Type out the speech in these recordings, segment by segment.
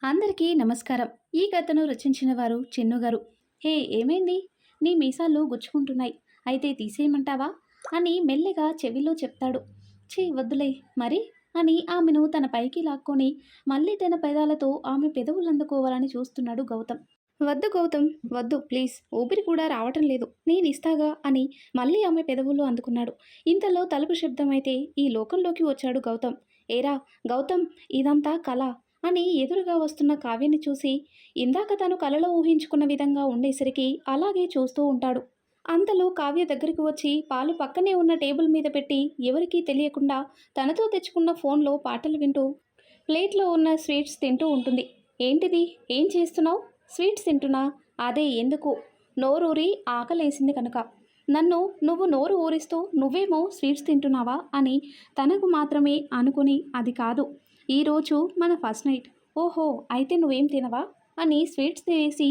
అందరికీ నమస్కారం. ఈ కథను రచించిన వారు చిన్ను గారు. హే, ఏమైంది? నీ మీసాలు గుచ్చుకుంటున్నాయి. అయితే తీసేయమంటావా అని మెల్లిగా చెవిలో చెప్తాడు. ఛీ, వద్దులే మరి అని ఆమెను తన పైకి లాక్కొని మళ్ళీ తన పెదాలతో ఆమె పెదవులందుకోవాలని చూస్తున్నాడు గౌతమ్. వద్దు గౌతమ్, వద్దు ప్లీజ్, ఊపిరి కూడా రావటం లేదు, నేను ఇస్తాగా అని మళ్ళీ ఆమె పెదవుల్లో అందుకున్నాడు. ఇంతలో తలుపు శబ్దమైతే ఈ లోకంలోకి వచ్చాడు గౌతమ్. ఏరా గౌతమ్, ఇదంతా కళ అని ఎదురుగా వస్తున్న కావ్యని చూసి ఇందాక తను కలలో ఊహించుకున్న విధంగా ఉండేసరికి అలాగే చూస్తూ ఉంటాడు. అంతలో కావ్య దగ్గరికి వచ్చి పాలు పక్కనే ఉన్న టేబుల్ మీద పెట్టి ఎవరికీ తెలియకుండా తనతో తెచ్చుకున్న ఫోన్లో పాటలు వింటూ ప్లేట్లో ఉన్న స్వీట్స్ తింటూ ఉంటుంది. ఏంటిది, ఏం చేస్తున్నావు? స్వీట్స్ తింటున్నా. అదే ఎందుకు? నోరూరి ఆకలేసింది కనుక. నన్ను నువ్వు నోరు ఊరిస్తూ నువ్వేమో స్వీట్స్ తింటున్నావా అని తనకు మాత్రమే అనుకుని, అది కాదు, ఈరోజు మన ఫస్ట్ నైట్. ఓహో, అయితే నువ్వేం తినవా అని స్వీట్స్ తినేసి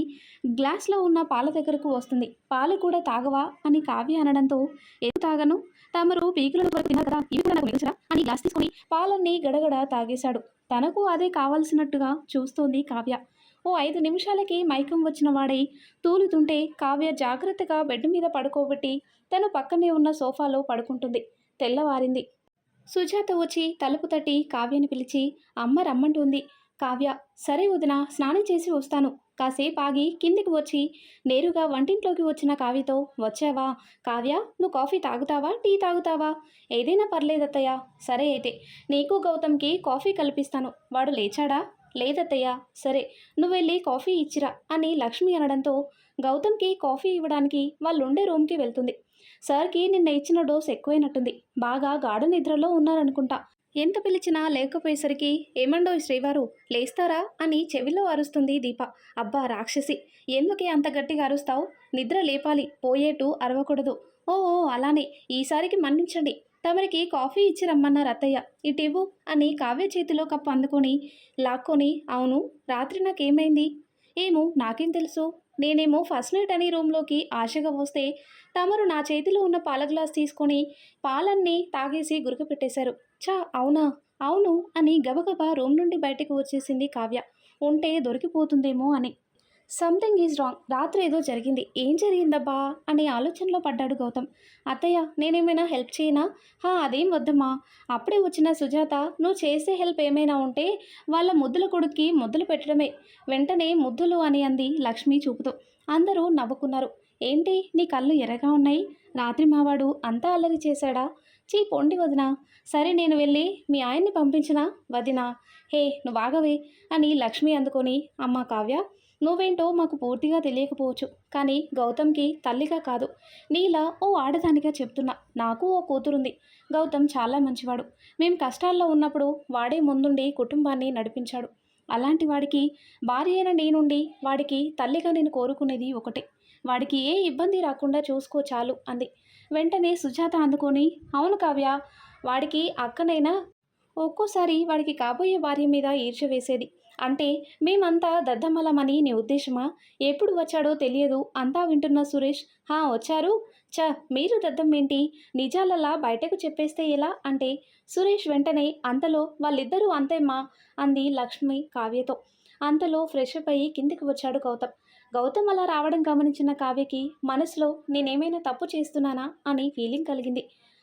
గ్లాస్లో ఉన్న పాల దగ్గరకు వస్తుంది. పాలు కూడా తాగవా అని కావ్య అనడంతో, ఎందుకు తాగను, తమరు పీకుల వరకు తిన్నారు కదా, ఇవి కూడా నాకు మిగల్చరా అని గ్లాస్ తీసుకొని పాలన్నీ గడగడ తాగేశాడు. తనకు అదే కావాల్సినట్టుగా చూస్తోంది కావ్య. ఓ 5 నిమిషాలకి మైకం వచ్చిన వాడై తూలుతుంటే కావ్య జాగ్రత్తగా బెడ్ మీద పడుకోబెట్టి తను పక్కనే ఉన్న సోఫాలో పడుకుంటుంది. తెల్లవారింది. సుజాత వచ్చి తలుపు తట్టి కావ్యని పిలిచి, అమ్మ రమ్మంటుంది. కావ్య, సరే వదిన, స్నానం చేసి వస్తాను. కాసేపు ఆగి కిందికి వచ్చి నేరుగా వంటింట్లోకి వచ్చిన కావ్యతో, వచ్చావా కావ్య, నువ్వు కాఫీ తాగుతావా, టీ తాగుతావా? ఏదైనా పర్లేదత్తయ్య. సరే అయితే నీకు గౌతమ్కి కాఫీ కల్పిస్తాను. వాడు లేచాడా? లేదత్తయ్య. సరే, నువ్వు వెళ్ళి కాఫీ ఇచ్చిరా అని లక్ష్మి అనడంతో గౌతమ్కి కాఫీ ఇవ్వడానికి వాళ్ళుండే రూమ్కి వెళ్తుంది. సార్కి నిన్న ఇచ్చిన డోస్ ఎక్కువైనట్టుంది, బాగా గాఢ నిద్రలో ఉన్నారనుకుంటా. ఎంత పిలిచినా లేకపోయేసరికి, ఏమండోయ్ శ్రీవారు, లేస్తారా అని చెవిలో అరుస్తుంది దీప. అబ్బా రాక్షసి, ఎందుకే అంత గట్టిగా అరుస్తావు? నిద్ర లేపాలి, పోయేటు అరవకూడదు. ఓ ఓ అలానే, ఈసారికి మన్నించండి. తమరికి కాఫీ ఇచ్చి రమ్మన్నారు అత్తయ్య, ఇటివ్వు అని కావ్య చేతిలో కప్పు అందుకొని లాక్కొని, అవును రాత్రి నాకేమైంది? ఏమో నాకేం తెలుసు, నేనేమో ఫస్ట్ నైట్ అని రూమ్లోకి ఆశగా వస్తే తమరు నా చేతిలో ఉన్న పాల గ్లాస్ తీసుకొని పాలన్నీ తాగేసి గురక పెట్టేశారు. చా అవునా? అవును అని గబగబా రూమ్ నుండి బయటకు వచ్చేసింది కావ్య. ఉంటే దొరికిపోతుందేమో అని. సంథింగ్ ఈజ్ రాంగ్, రాత్రి ఏదో జరిగింది. ఏం జరిగిందబ్బా అనే ఆలోచనలో పడ్డాడు గౌతమ్. అత్తయ్య, నేనేమైనా హెల్ప్ చేయనా? అదేం వద్దమ్మా. అప్పుడే వచ్చిన సుజాత, నువ్వు చేసే హెల్ప్ ఏమైనా ఉంటే వాళ్ళ ముద్దుల కొడుక్కి ముద్దులు పెట్టడమే. వెంటనే ముద్దులు అని అంది లక్ష్మి చూపుతూ. అందరూ నవ్వుకున్నారు. ఏంటి నీ కళ్ళు ఎర్రగా ఉన్నాయి? రాత్రి మావాడు అంతా అల్లరి చేశాడా? చీ పొండి వదినా. సరే, నేను వెళ్ళి మీ ఆయన్ని పంపించినా వదినా. హే నువ్వాగవే అని లక్ష్మి అందుకొని, అమ్మ కావ్య, నువ్వేంటో మాకు పూర్తిగా తెలియకపోవచ్చు, కానీ గౌతమ్కి తల్లిగా కాదు, నీలా ఓ ఆడదానిగా చెప్తున్నా. నాకు ఓ కూతురుంది. గౌతమ్ చాలా మంచివాడు. మేం కష్టాల్లో ఉన్నప్పుడు వాడే ముందుండి కుటుంబాన్ని నడిపించాడు. అలాంటి వాడికి భార్య అయిన నేనుండి వాడికి తల్లిగా నేను కోరుకునేది ఒకటే, వాడికి ఏ ఇబ్బంది రాకుండా చూసుకో చాలు అంది. వెంటనే సుజాత అందుకొని, అవును కావ్య, వాడికి అక్కనైనా ఒక్కోసారి వాడికి కాబోయే భార్య మీద ఈర్ష్య వేసేది. అంటే మేమంతా దద్దమ్మలమని నీ ఉద్దేశమా? ఎప్పుడు వచ్చాడో తెలియదు అంతా వింటున్న సురేష్, వచ్చారు. మీరు దద్దమ్మేంటి, నిజాలలా బయటకు చెప్పేస్తే ఎలా అంటే సురేష్ వెంటనే, అంతలో వాళ్ళిద్దరూ అంతేమ్మా అంది లక్ష్మి కావ్యతో. అంతలో ఫ్రెష్ అప్ అయ్యి కిందికి వచ్చాడు గౌతమ్. గౌతమ్ అలా రావడం గమనించిన కావ్యకి మనసులో నేనేమైనా తప్పు చేస్తున్నానా అని ఫీలింగ్ కలిగింది.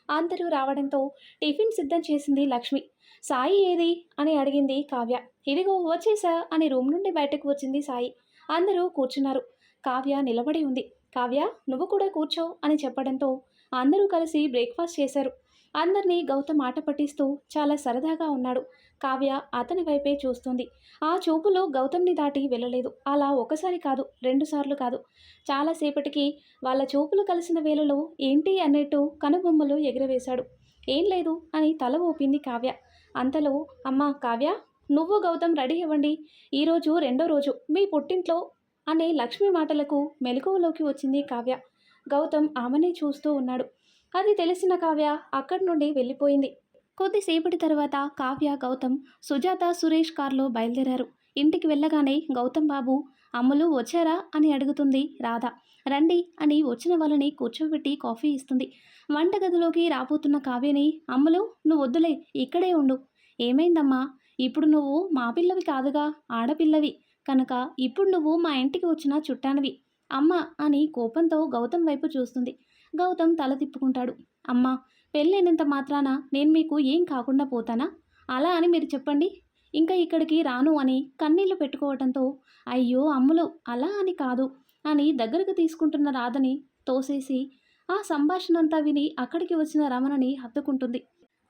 అందరూ రావడంతో టిఫిన్ సిద్ధం చేసింది లక్ష్మి. సాయి ఏది అని అడిగింది కావ్య. ఇదిగో వచ్చేసా అని రూమ్ నుండి బయటకు వచ్చింది సాయి. అందరూ కూర్చున్నారు. కావ్య నిలబడి ఉంది. కావ్య, నువ్వు కూడా కూర్చో అని చెప్పడంతో అందరూ కలిసి బ్రేక్ఫాస్ట్ చేశారు. అందరినీ గౌతమ్ ఆట పట్టిస్తూ చాలా సరదాగా ఉన్నాడు. కావ్య అతని వైపే చూస్తుంది. ఆ చూపులో గౌతమ్ని దాటి వెళ్ళలేదు. అలా ఒకసారి కాదు, 2 సార్లు కాదు. చాలాసేపటికి వాళ్ళ చూపులు కలిసిన వేళలో ఏంటి అన్నట్టు కనుబొమ్మలు ఎగిరవేశాడు. ఏం లేదు అని తల ఊపింది కావ్య. అంతలో, అమ్మా కావ్య, నువ్వు గౌతమ్ రెడీ అవ్వండి, ఈరోజు 2వ రోజు మీ పుట్టింట్లో అనే లక్ష్మి మాటలకు మెలకువలోకి వచ్చింది కావ్య. గౌతమ్ ఆమెనే చూస్తూ ఉన్నాడు. అది తెలిసిన కావ్య అక్కడి నుండి వెళ్ళిపోయింది. కొద్దిసేపటి తర్వాత కావ్య, గౌతమ్, సుజాత, సురేష్ కారులో బయలుదేరారు. ఇంటికి వెళ్ళగానే గౌతమ్ బాబు, అమ్ములు వచ్చారా అని అడుగుతుంది రాధ. రండి అని వచ్చిన వాళ్ళని కూర్చోబెట్టి కాఫీ ఇస్తుంది. వంటగదిలోకి రాబోతున్న కావ్యని, అమ్ములు నువ్వు వద్దులే, ఇక్కడే ఉండు. ఏమైందమ్మా? ఇప్పుడు నువ్వు మా పిల్లవి కాదుగా, ఆడపిల్లవి. కనుక ఇప్పుడు నువ్వు మా ఇంటికి వచ్చిన చుట్టానివి. అమ్మ అని కోపంతో గౌతమ్ వైపు చూస్తుంది. గౌతమ్ తల తిప్పుకుంటాడు. అమ్మా, పెళ్ళైనంత మాత్రాన నేను మీకు ఏం కాకుండా పోతానా? అలా అని మీరు చెప్పండి. ఇంకా ఇక్కడికి రాను అని కన్నీళ్లు పెట్టుకోవటంతో, అయ్యో అమ్ములు, అలా అని కాదు అని దగ్గరకు తీసుకుంటున్న రాధని తోసేసి ఆ సంభాషణంతా విని అక్కడికి వచ్చిన రమణని హత్తుకుంటుంది.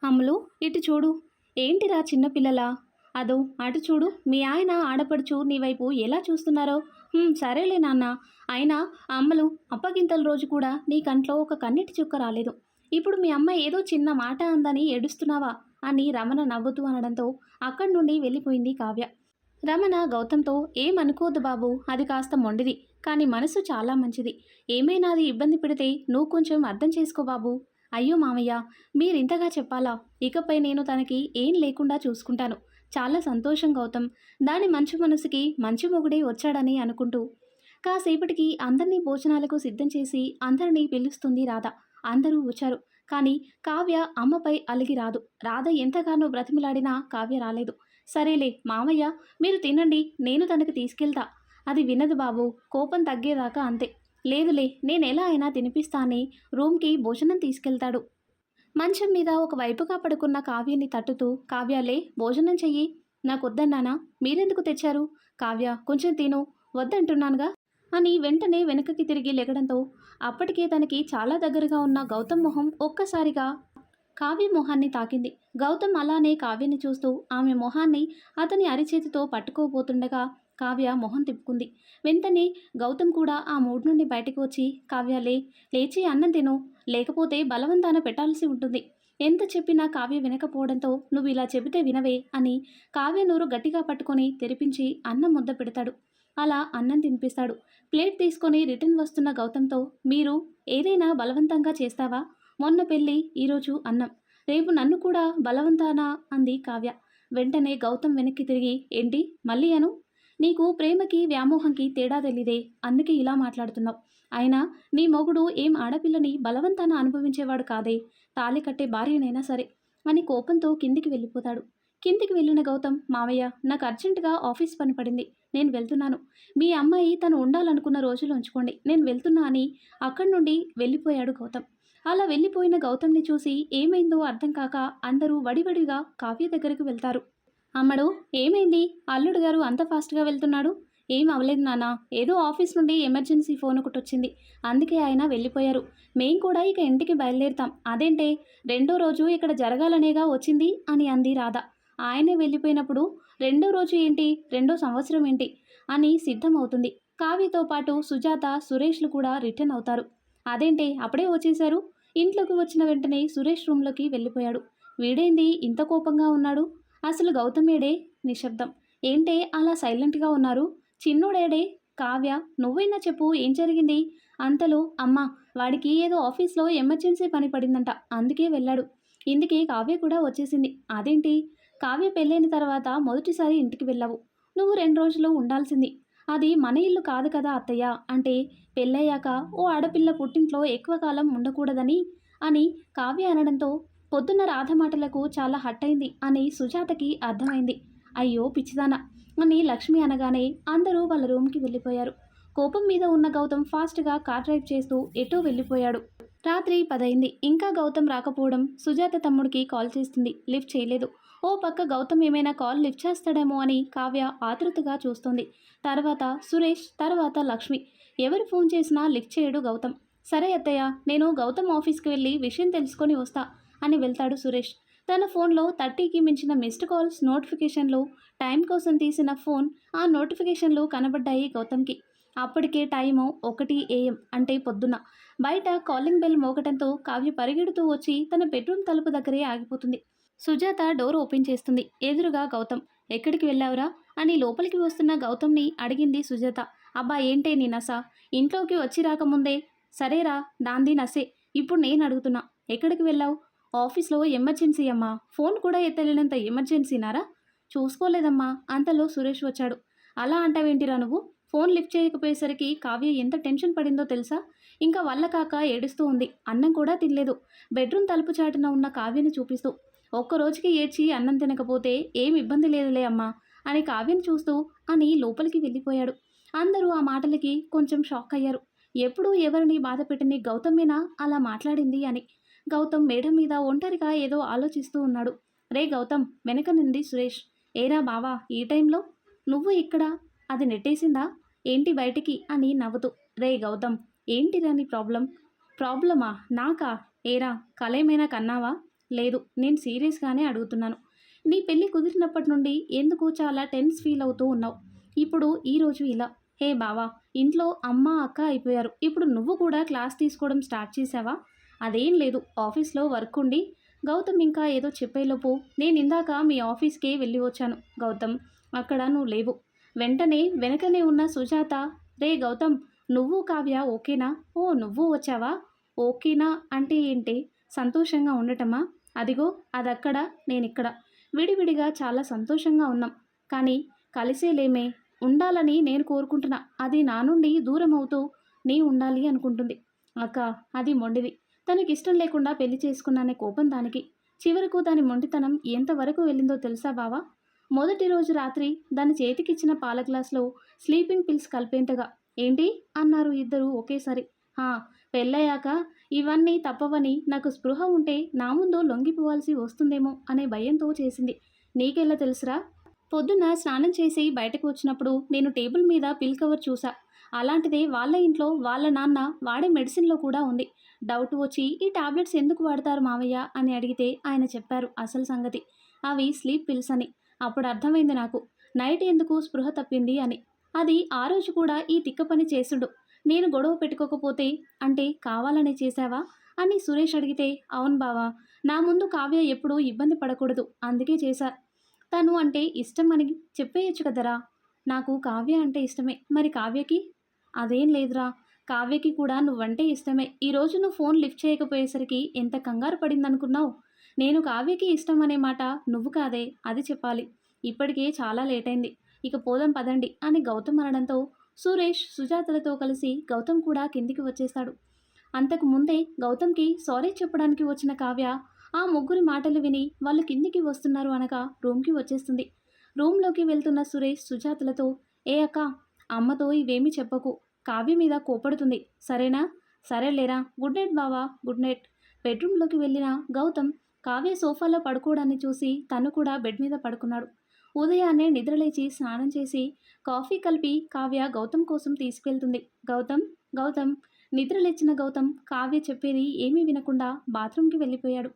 అమ్ములు, ఇటు చూడు. ఏంటిరా చిన్నపిల్లలా? అదో అటు చూడు, మీ ఆయన ఆడపడుచు నీ వైపు ఎలా చూస్తున్నారో. సరేలే నాన్న. అయినా అమ్మలు అప్పగింతల రోజు కూడా నీ కంట్లో ఒక కన్నీటి చుక్క రాలేదు. ఇప్పుడు మీ అమ్మ ఏదో చిన్న మాట అందని ఏడుస్తున్నావా అని రమణ నవ్వుతూ అనడంతో అక్కడి నుండి వెళ్ళిపోయింది కావ్య. రమణ గౌతమ్తో, ఏమనుకోద్దు బాబు, అది కాస్త మొండిది, కానీ మనసు చాలా మంచిది. ఏమైనా అది ఇబ్బంది పెడితే నువ్వు కొంచెం అర్థం చేసుకో బాబు. అయ్యో మామయ్య, మీరింతగా చెప్పాలా? ఇకపై నేను తనకి ఏం లేకుండా చూసుకుంటాను. చాలా సంతోషం గౌతమ్. దాని మంచి మనసుకి మంచి మొగుడే వచ్చాడని అనుకుంటూ కాసేపటికి అందరినీ భోజనాలకు సిద్ధం చేసి అందరినీ పిలుస్తుంది రాధ. అందరూ వచ్చారు. కానీ కావ్య అమ్మపై అలిగి రాదు. రాధ ఎంతగానో బ్రతిమిలాడినా కావ్య రాలేదు. సరేలే మామయ్య, మీరు తినండి, నేను తనకి తీసుకెళ్తా. అది వినదు బాబు, కోపం తగ్గేదాకా అంతే. లేదులే, నేను ఎలా అయినా తినిపిస్తా అని రూమ్కి భోజనం తీసుకెళ్తాడు. మంచం మీద ఒక వైపుగా పడుకున్న కావ్యని తట్టుతూ, కావ్యాలే భోజనం చెయ్యి. నాకొద్దన్నానా? మీరెందుకు తెచ్చారు? కావ్య, కొంచెం తిను, వద్దంటున్నానుగా అని వెంటనే వెనుకకి తిరిగి లెగడంతో అప్పటికే తనకి చాలా దగ్గరగా ఉన్న గౌతమ్ మొహం ఒక్కసారిగా కావ్య మొహాన్ని తాకింది. గౌతమ్ అలానే కావ్యని చూస్తూ ఆమె మొహాన్ని అతని అరిచేతితో పట్టుకోబోతుండగా కావ్య మొహం తిప్పుకుంది. వెంటనే గౌతమ్ కూడా ఆ మూడ్ నుండి బయటకు వచ్చి, కావ్య లేచి అన్నం తిను, లేకపోతే బలవంతాన పెట్టాల్సి ఉంటుంది. ఎంత చెప్పినా కావ్య వినకపోవడంతో, నువ్వు ఇలా చెబితే వినవే అని కావ్య నోరు గట్టిగా పట్టుకొని తెరిపించి అన్నం ముద్ద పెడతాడు. అలా అన్నం తినిపిస్తాడు. ప్లేట్ తీసుకొని రిటర్న్ వస్తున్న గౌతమ్తో, మీరు ఏదైనా బలవంతంగా చేస్తావా? మొన్న పెళ్ళి, ఈరోజు అన్నం, రేపు నన్ను కూడా బలవంతానా అంది కావ్య. వెంటనే గౌతమ్ వెనక్కి తిరిగి, ఏంటి మళ్ళీ అను? నీకు ప్రేమకి వ్యామోహంకి తేడా తెలీదే, అందుకే ఇలా మాట్లాడుతున్నావు. అయినా నీ మొగుడు ఏం ఆడపిల్లని బలవంతాన అనుభవించేవాడు కాదే, తాళి కట్టే భార్యనైనా సరే అని కోపంతో కిందికి వెళ్ళిపోతాడు. కిందికి వెళ్ళిన గౌతమ్, మావయ్య, నాకు అర్జెంటుగా ఆఫీస్ పని పడింది, నేను వెళ్తున్నాను. మీ అమ్మాయి తను ఉండాలనుకున్న రోజులు ఉంచుకోండి, నేను వెళ్తున్నా అని అక్కడి నుండి వెళ్ళిపోయాడు గౌతమ్. అలా వెళ్ళిపోయిన గౌతమ్ని చూసి ఏమైందో అర్థం కాక అందరూ వడివడిగా కావ్య దగ్గరికి వెళ్తారు. అమ్మడు, ఏమైంది? అల్లుడు గారు అంత ఫాస్ట్గా వెళ్తున్నాడు? ఏం అవలేదు నాన్న, ఏదో ఆఫీస్ నుండి ఎమర్జెన్సీ ఫోన్ ఒకటి వచ్చింది, అందుకే ఆయన వెళ్ళిపోయారు. మేం కూడా ఇక ఇంటికి బయలుదేరుతాం. అదేంటే, రెండో రోజు ఇక్కడ జరగాలనేగా వచ్చింది అని అంది రాధ. ఆయనే వెళ్ళిపోయినప్పుడు రెండో రోజు ఏంటి, రెండో సంవత్సరం ఏంటి అని సిద్ధమవుతుంది. కావ్యతో పాటు సుజాత, సురేష్లు కూడా రిటర్న్ అవుతారు. అదేంటే అప్పుడే వచ్చేశారు? ఇంట్లోకి వచ్చిన వెంటనే సురేష్ రూమ్లోకి వెళ్ళిపోయాడు. వీడేంది ఇంత కోపంగా ఉన్నాడు? అసలు గౌతమేడే? నిశ్శబ్దం. ఏంటే అలా సైలెంట్గా ఉన్నారు? చిన్నోడేడే? కావ్య, నువ్వైనా చెప్పు, ఏం జరిగింది? అంతలో, అమ్మ, వాడికి ఏదో ఆఫీస్లో ఎమర్జెన్సీ పని పడిందంట, అందుకే వెళ్ళాడు. ఇందుకే కావ్య కూడా వచ్చేసింది. అదేంటి, కావ్య పెళ్ళైన తర్వాత మొదటిసారి ఇంటికి వెళ్ళావు, నువ్వు 2 రోజులు ఉండాల్సింది. అది మన ఇల్లు కాదు కదా అత్తయ్య. అంటే పెళ్ళయ్యాక ఓ ఆడపిల్ల పుట్టింట్లో ఎక్కువ కాలం ఉండకూడదని అని కావ్య అనడంతో పొద్దున్న రాధ మాటలకు చాలా హట్ అయింది అని సుజాతకి అర్థమైంది. అయ్యో పిచ్చిదానా అని లక్ష్మి అనగానే అందరూ వాళ్ళ రూమ్కి వెళ్ళిపోయారు. కోపం మీద ఉన్న గౌతమ్ ఫాస్ట్గా కార్ డ్రైవ్ చేస్తూ ఎటో వెళ్ళిపోయాడు. రాత్రి 10 అయింది. ఇంకా గౌతమ్ రాకపోవడం సుజాత తమ్ముడికి కాల్ చేస్తుంది, లిఫ్ట్ చేయలేదు. ఓ పక్క గౌతమ్ ఏమైనా కాల్ లిఫ్ట్ చేస్తాడేమో అని కావ్య ఆతృతగా చూస్తోంది. తర్వాత సురేష్, తర్వాత లక్ష్మి. ఎవరు ఫోన్ చేసినా లిఫ్ట్ చేయడు గౌతమ్. సరే అత్తయ్య, నేను గౌతమ్ ఆఫీస్కి వెళ్ళి విషయం తెలుసుకొని వస్తా అని వెళ్తాడు సురేష్. తన ఫోన్లో 30కి మించిన మిస్డ్ కాల్స్ నోటిఫికేషన్లు, టైం కోసం తీసిన ఫోన్ ఆ నోటిఫికేషన్లు కనబడ్డాయి గౌతమ్కి. అప్పటికే టైము 1 AM, అంటే పొద్దున్న. బయట కాలింగ్ బెల్ మోగటంతో కావ్య పరిగెడుతూ వచ్చి తన బెడ్రూమ్ తలుపు దగ్గరే ఆగిపోతుంది. సుజాత డోర్ ఓపెన్ చేస్తుంది. ఎదురుగా గౌతమ్. ఎక్కడికి వెళ్ళావురా అని లోపలికి వస్తున్న గౌతమ్ని అడిగింది సుజాత. అబ్బా, ఏంటే నీ నస? ఇంట్లోకి వచ్చి రాకముందే సరేరా, దాంది నసే. ఇప్పుడు నేను అడుగుతున్నా, ఎక్కడికి వెళ్ళావు? ఆఫీస్లో ఎమర్జెన్సీ అమ్మా. ఫోన్ కూడా ఎత్తలేనంత ఎమర్జెన్సీనారా? చూసుకోలేదమ్మా. అంతలో సురేష్ వచ్చాడు. అలా అంటావేంటిరా నువ్వు? ఫోన్ లిఫ్ట్ చేయకపోయేసరికి కావ్య ఎంత టెన్షన్ పడిందో తెలుసా? ఇంకా వల్ల కాక ఏడుస్తూ ఉంది. అన్నం కూడా తినలేదు. బెడ్రూమ్ తలుపు చాటున ఉన్న కావ్యని చూపిస్తూ. ఒక్కరోజుకి ఏడ్చి అన్నం తినకపోతే ఏం ఇబ్బంది లేదులే అమ్మా అని కావ్యను చూస్తూ అని లోపలికి వెళ్ళిపోయాడు. అందరూ ఆ మాటలకి కొంచెం షాక్ అయ్యారు. ఎప్పుడూ ఎవరిని బాధ పెట్టని గౌతమేనా అలా మాట్లాడింది అని. గౌతమ్ మేడ మీద ఒంటరిగా ఏదో ఆలోచిస్తూ ఉన్నాడు. రే గౌతమ్, వెనక నుండి సురేష్, ఏరా బావా ఈ టైంలో నువ్వు ఇక్కడ, అది నెట్టేసిందా ఏంటి బయటికి అని నవ్వుతూ. రే గౌతమ్, ఏంటిరా నీ ప్రాబ్లం? ప్రాబ్లమా నాకా? ఏరా కలేమైనా కన్నావా? లేదు, నేను సీరియస్గానే అడుగుతున్నాను. నీ పెళ్ళి కుదిరినప్పటి నుండి ఎందుకు చాలా టెన్స్ ఫీల్ అవుతూ ఉన్నావు. ఇప్పుడు ఈరోజు ఇలా. హే బావా, ఇంట్లో అమ్మ అక్క అయిపోయారు. ఇప్పుడు నువ్వు కూడా క్లాస్ తీసుకోవడం స్టార్ట్ చేసావా? అదేం లేదు, ఆఫీస్లో వర్క్ ఉండి. గౌతమ్ ఇంకా ఏదో చెప్పేలోపు నేను ఇందాక మీ ఆఫీస్కే వెళ్ళి వచ్చాను గౌతమ్. అక్కడ నువ్వు లేవు. వెంటనే వెనకనే ఉన్న సుజాత, రే గౌతమ్, నువ్వు కావ్య ఓకేనా? ఓ నువ్వు వచ్చావా? ఓకేనా అంటే ఏంటి? సంతోషంగా ఉండటమా? అదిగో అదక్కడ, నేనిక్కడ. విడివిడిగా చాలా సంతోషంగా ఉన్నాం. కానీ కలిసేలేమే. ఉండాలని నేను కోరుకుంటున్నా. అది నా నుండి దూరం అవుతూ నీ ఉండాలి అనుకుంటుంది. అక్క, అది మొండిది. తనకిష్టం లేకుండా పెళ్లి చేసుకున్నానే కోపం దానికి. చివరకు దాని మొండితనం ఎంతవరకు వెళ్ళిందో తెలుసా బావా? మొదటి రోజు రాత్రి దాని చేతికిచ్చిన పాల గ్లాస్లో స్లీపింగ్ పిల్స్ కలిపేంతగా. ఏంటి అన్నారు ఇద్దరూ ఒకేసారి. హా, పెళ్ళయ్యాక ఇవన్నీ తప్పవని నాకు స్పృహ ఉంటే నా ముందు లొంగిపోవాల్సి వస్తుందేమో అనే భయంతో చేసింది. నీకెలా తెలుసురా? పొద్దున్న స్నానం చేసి బయటకు వచ్చినప్పుడు నేను టేబుల్ మీద పిల్ కవర్ చూసా. అలాంటిదే వాళ్ళ ఇంట్లో వాళ్ళ నాన్న వాడే మెడిసిన్లో కూడా ఉంది. డౌట్ వచ్చి ఈ టాబ్లెట్స్ ఎందుకు వాడతారు మావయ్య అని అడిగితే ఆయన చెప్పారు అసలు సంగతి. అవి స్లీప్ పిల్స్ అని. అప్పుడు అర్థమైంది నాకు, నైట్ ఎందుకు స్పృహ తప్పింది అని. అది ఆ రోజు కూడా ఈ తిక్క పని చేసుడు. నేను గొడవ పెట్టుకోకపోతే అంటే కావాలని చేశావా అని సురేష్ అడిగితే, అవును బావా, నా ముందు కావ్య ఎప్పుడూ ఇబ్బంది పడకూడదు అందుకే చేశా. తను అంటే ఇష్టం అని చెప్పేయచ్చు కదరా. నాకు కావ్య అంటే ఇష్టమే, మరి కావ్యకి? అదేం లేదురా, కావ్యకి కూడా నువ్వంటే ఇష్టమే. ఈరోజు నువ్వు ఫోన్ లిఫ్ట్ చేయకపోయేసరికి ఎంత కంగారు పడిందనుకున్నావు. నేను కావ్యకి ఇష్టం అనే మాట నువ్వు కాదే, అది చెప్పాలి. ఇప్పటికే చాలా లేట్ అయింది. ఇక పోదాం పదండి అని గౌతమ్ అనడంతో సురేష్ సుజాతలతో కలిసి గౌతమ్ కూడా కిందికి వచ్చేస్తాడు. అంతకు ముందే గౌతమ్కి సారీ చెప్పడానికి వచ్చిన కావ్య ఆ ముగ్గురి మాటలు విని వాళ్ళు కిందికి వస్తున్నారు అనగా రూమ్కి వచ్చేస్తుంది. రూమ్లోకి వెళ్తున్న సురేష్ సుజాతలతో, ఏ అక్క, అమ్మతో ఇవేమీ చెప్పకు, కావ్య మీద కోపడుతుంది సరేనా? సరేలేరా, గుడ్ నైట్ బావా, గుడ్ నైట్. బెడ్రూమ్లోకి వెళ్ళిన గౌతమ్ కావ్య సోఫాలో పడుకోవడాన్ని చూసి తను కూడా బెడ్ మీద పడుకున్నాడు. ఉదయాన్నే నిద్రలేచి స్నానం చేసి కాఫీ కలిపి కావ్య గౌతమ్ కోసం తీసుకెళ్తుంది. గౌతమ్, గౌతమ్. నిద్రలేచిన గౌతమ్ కావ్య చెప్పేది ఏమీ వినకుండా బాత్రూంకి వెళ్ళిపోయాడు.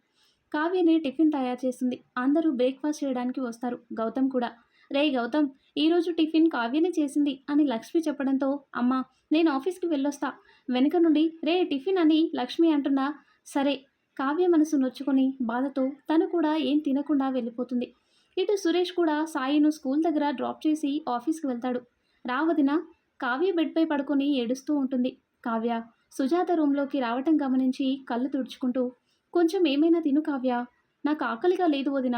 కావ్యని టిఫిన్ తయారు చేస్తుంది. అందరూ బ్రేక్ఫాస్ట్ చేయడానికి వస్తారు. గౌతమ్ కూడా. రే గౌతమ్, ఈరోజు టిఫిన్ కావ్యనే చేసింది అని లక్ష్మి చెప్పడంతో, అమ్మా నేను ఆఫీస్కి వెళ్ళొస్తా. వెనుక నుండి రే టిఫిన్ అని లక్ష్మి అంటున్నా. సరే. కావ్య మనసు నొచ్చుకొని బాధతో తను కూడా ఏం తినకుండా వెళ్ళిపోతుంది. ఇటు సురేష్ కూడా సాయిను స్కూల్ దగ్గర డ్రాప్ చేసి ఆఫీస్కి వెళ్తాడు. రావదిన, కావ్య బెడ్పై పడుకొని ఏడుస్తూ ఉంటుంది. కావ్య సుజాత రూంలోకి రావటం గమనించి కళ్ళు తుడుచుకుంటూ, కొంచెం ఏమైనా తిను కావ్య, నాకు ఆకలిగా లేదు వదిన.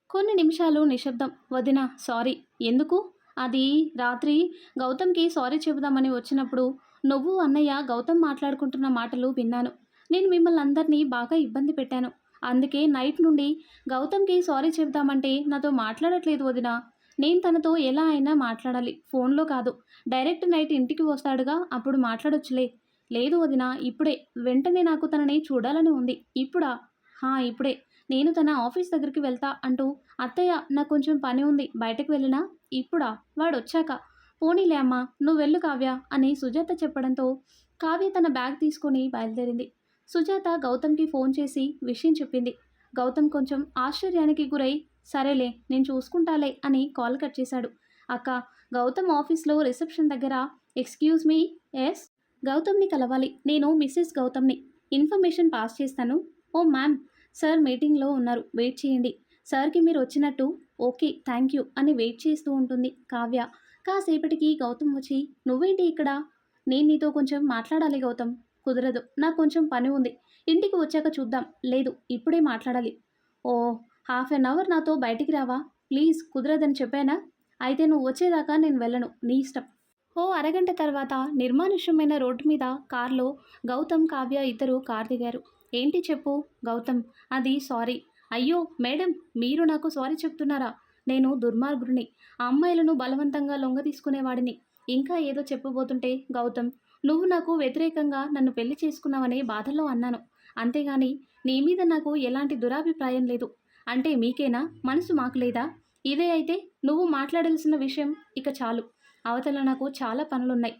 కొన్ని నిమిషాలు నిశ్శబ్దం. వదిన సారీ. ఎందుకు? అది రాత్రి గౌతమ్కి సారీ చెబుదామని వచ్చినప్పుడు నువ్వు అన్నయ్య గౌతమ్ మాట్లాడుకుంటున్న మాటలు విన్నాను. నేను మిమ్మల్ని అందరినీ బాగా ఇబ్బంది పెట్టాను. అందుకే నైట్ నుండి గౌతమ్కి సారీ చెబుదామంటే నాతో మాట్లాడట్లేదు వదిన. నేను తనతో ఎలా అయినా మాట్లాడాలి, ఫోన్లో కాదు. డైరెక్ట్ నైట్ ఇంటికి వస్తాడుగా, అప్పుడు మాట్లాడొచ్చులే. లేదు వదిన, ఇప్పుడే, వెంటనే నాకు తనని చూడాలని ఉంది. ఇప్పుడా? హా, ఇప్పుడే. నేను తన ఆఫీస్ దగ్గరికి వెళ్తా అంటూ, అత్తయ్య నాకు కొంచెం పని ఉంది బయటకు వెళ్ళినా. ఇప్పుడా? వాడొచ్చాక. పోనీలే అమ్మా, నువ్వు వెళ్ళు కావ్య అని సుజాత చెప్పడంతో కావ్య తన బ్యాగ్ తీసుకొని బయలుదేరింది. సుజాత గౌతమ్కి ఫోన్ చేసి విషయం చెప్పింది. గౌతమ్ కొంచెం ఆశ్చర్యానికి గురై, సరేలే నేను చూసుకుంటాలే అని కాల్ కట్ చేశాడు. అక్క, గౌతమ్ ఆఫీస్లో రిసెప్షన్ దగ్గర, ఎక్స్క్యూజ్ మీ. ఎస్. గౌతమ్ని కలవాలి. నేను మిస్సెస్ గౌతమ్ని. ఇన్ఫర్మేషన్ పాస్ చేస్తాను. ఓ మ్యామ్, సార్ మీటింగ్లో ఉన్నారు, వెయిట్ చేయండి. సార్కి మీరు వచ్చినట్టు. ఓకే, థ్యాంక్ యూ అని వెయిట్ చేస్తూ ఉంటుంది కావ్య. కాసేపటికి గౌతమ్ వచ్చి, నువ్వేంటి ఇక్కడ? నేను నీతో కొంచెం మాట్లాడాలి గౌతమ్. కుదరదు, నాకు కొంచెం పని ఉంది. ఇంటికి వచ్చాక చూద్దాం. లేదు, ఇప్పుడే మాట్లాడాలి. ఓ, హాఫ్ అన్ అవర్ నాతో బయటికి రావా ప్లీజ్? కుదరదని చెప్పానా? అయితే నువ్వు వచ్చేదాకా నేను వెళ్ళను, నీ ఇష్టం. ఓ అరగంట తర్వాత నిర్మానుష్యమైన రోడ్డు మీద కార్లో గౌతమ్ కావ్య ఇద్దరు కార్ దిగారు. ఏంటి చెప్పు? గౌతమ్, అది సారీ, అయ్యో మేడం, మీరు నాకు సారీ చెప్తున్నారా? నేను దుర్మార్గుడిని, ఆ అమ్మాయిలను బలవంతంగా లొంగ తీసుకునేవాడిని. ఇంకా ఏదో చెప్పబోతుంటే గౌతమ్, నువ్వు నాకు వ్యతిరేకంగా నన్ను పెళ్లి చేసుకున్నావనే బాధల్లో అన్నాను. అంతేగాని నీ మీద నాకు ఎలాంటి దురాభిప్రాయం లేదు. అంటే మీకేనా, మనసు మాకు లేదా? ఇదే అయితే నువ్వు మాట్లాడాల్సిన విషయం ఇక చాలు. అవతల నాకు చాలా పనులున్నాయి.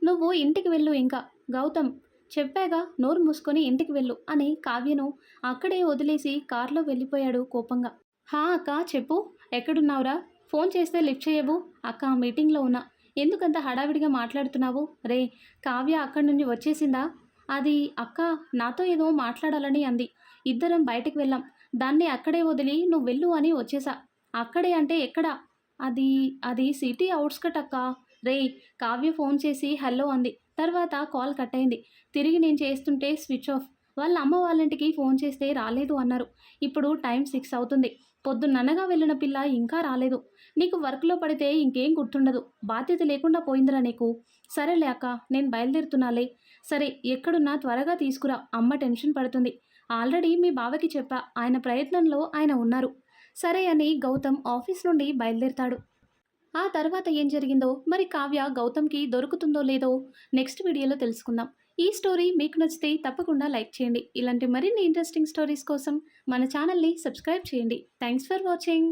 నువ్వు ఇంటికి వెళ్ళు ఇంకా. గౌతమ్, చెప్పాగా నోరు మూసుకొని ఇంటికి వెళ్ళు అని కావ్యను అక్కడే వదిలేసి కారులో వెళ్ళిపోయాడు కోపంగా. హా అక్క, చెప్పు. ఎక్కడున్నావురా? ఫోన్ చేస్తే లిఫ్ట్ చేయవు. అక్క, మీటింగ్లో ఉన్నా. ఎందుకంత హడావిడిగా మాట్లాడుతున్నావు? రే, కావ్య అక్కడి నుండి వచ్చేసిందా? అది అక్క, నాతో ఏదో మాట్లాడాలని అంది. ఇద్దరం బయటికి వెళ్ళాం. దాన్ని అక్కడే వదిలి నువ్వు వెళ్ళు అని వచ్చేసా. అక్కడే అంటే ఎక్కడ? అది అది సిటీ అవుట్స్కట్ అక్క. రే, కావ్య ఫోన్ చేసి హలో అంది. తర్వాత కాల్ కట్ అయింది. తిరిగి నేను చేస్తుంటే స్విచ్ ఆఫ్. వాళ్ళ అమ్మ వాళ్ళ ఇంటికి ఫోన్ చేస్తే రాలేదు అన్నారు. ఇప్పుడు టైం 6 అవుతుంది. పొద్దున్ననగా వెళ్ళిన పిల్ల ఇంకా రాలేదు. నీకు వర్క్లో పడితే ఇంకేం గుర్తుండదు. బాధ్యత లేకుండా పోయిందిరా నీకు. సరేలే అక్క, నేను బయలుదేరుతున్నాలే. సరే, ఎక్కడున్నా త్వరగా తీసుకురా, అమ్మ టెన్షన్ పడుతుంది. ఆల్రెడీ మీ బావకి చెప్పా, ఆయన ప్రయత్నంలో ఆయన ఉన్నారు. సరే అని గౌతమ్ ఆఫీస్ నుండి బయలుదేరతాడు. ఆ తర్వాత ఏం జరిగిందో, మరి కావ్య గౌతమ్కి దొరుకుతుందో లేదో నెక్స్ట్ వీడియోలో తెలుసుకుందాం. ఈ స్టోరీ మీకు నచ్చితే తప్పకుండా లైక్ చేయండి. ఇలాంటి మరిన్ని ఇంట్రెస్టింగ్ స్టోరీస్ కోసం మన ఛానల్ని సబ్స్క్రైబ్ చేయండి. Thanks for watching.